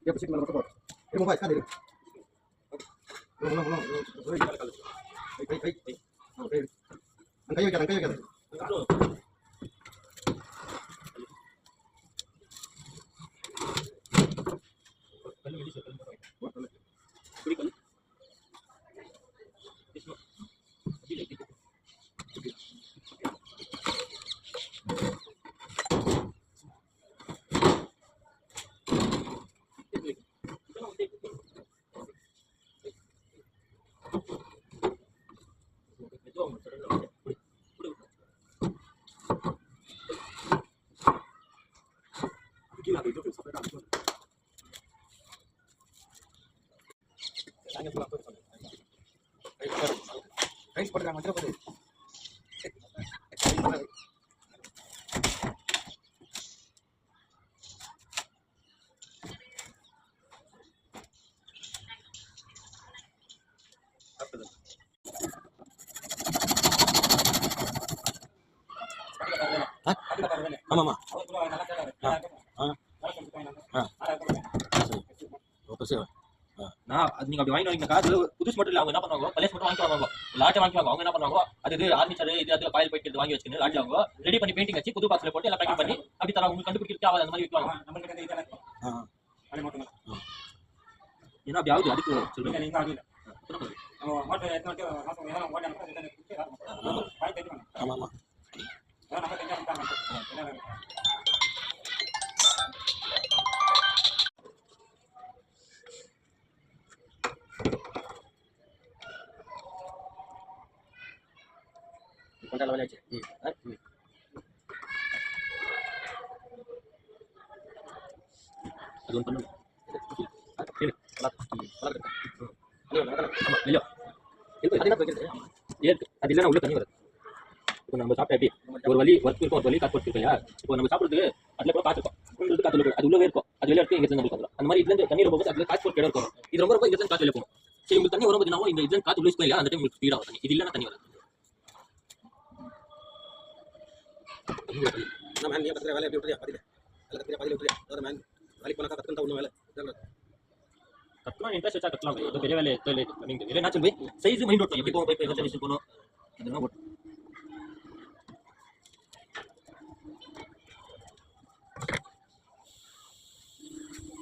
dia bersih malam terbot. Mau baik kan dia. No. Baik. Oke. Angkayo kan. ஆமாமா நீங்க அப்படி வாங்கி அது புதுசு மட்டும் இல்ல அவங்க என்ன பண்ணுவாங்க பழைய மட்டும் வாங்கிக்குவாங்க லாட்டை வாங்கிக்குவாங்க அவங்க என்ன பண்ணுவாங்க அது ஆர்மிச்சர் இது அதுல காயில் போயிட்டு வாங்கி வச்சுக்கணும் லாட்ல அவங்க ரெடி பண்ணி பெயிண்டிங் வச்சு புது பாக்ஸ்ல போட்டு எல்லாம் பேக்கிங் பண்ணி அப்படி தர உங்களுக்கு கண்டுபிடிக்கிறது ஆகாது அந்த மாதிரி விற்பாங்க ஏன்னா அப்படி ஆகுது அதுக்கு சொல்லுங்க ஆமா kontak lawan aja. Aduan penuh. Ini, pelat. Iya. Itu tadi nak kerja. Iya, tadi lah nak ulang tadi baru. இப்போ நம்ம சாப்பிட்ட எப்படி ஒரு வழி ஒர்க் இருக்கும் ஒரு வழி காசு போட்டு இல்லையா இப்போ நம்ம சாப்பிடுறது அதில் கூட காசு இருக்கும் அது உள்ளவே இருக்கும் அது வெளியே இருக்கும் இங்கே நம்மளுக்கு வந்துடும் அந்த மாதிரி இதுல தண்ணி ரொம்ப அதில் காசு போட்டு இருக்கும் இது ரொம்ப இதுல காசு வெளியே போகும் சரி உங்களுக்கு தண்ணி வரும் பார்த்தீங்கன்னா இந்த இதுல காசு உள்ள இல்லையா அந்த டைம் உங்களுக்கு ஸ்பீடாக வரும் இது இல்லைன்னா தண்ணி வராது மேன் நீ கத்துற வேலை எப்படி விட்டுறியா பதில பதில விட்டுறியா அதாவது மேன் வேலைக்கு போனாக்கா கற்றுக்கிட்டா ஒன்றும் வேலை கட்டலாம் இன்ட்ரெஸ்ட் வச்சா கட்டலாம் இது பெரிய வேலை நீங்கள் இல்லை நான் சொல்லுவேன் சைஸ் மைண்ட் ஓட்டும் எப்படி போகும் போய் சர்வீஸ் போகணும் அதெல்லாம் ஓட்டும்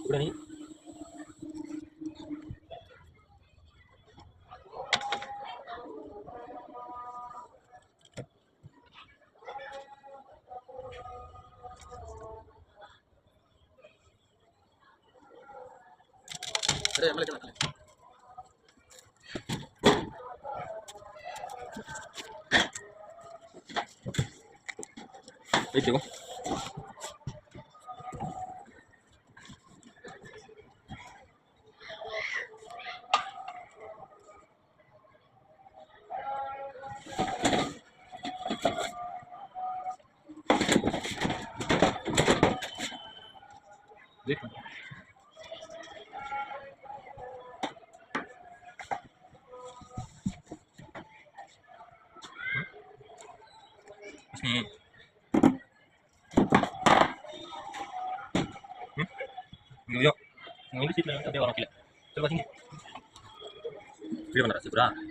udah nih ada yang balik kena baik deh nih yuk ini sih ada orang gila coba sini dia mana sih bro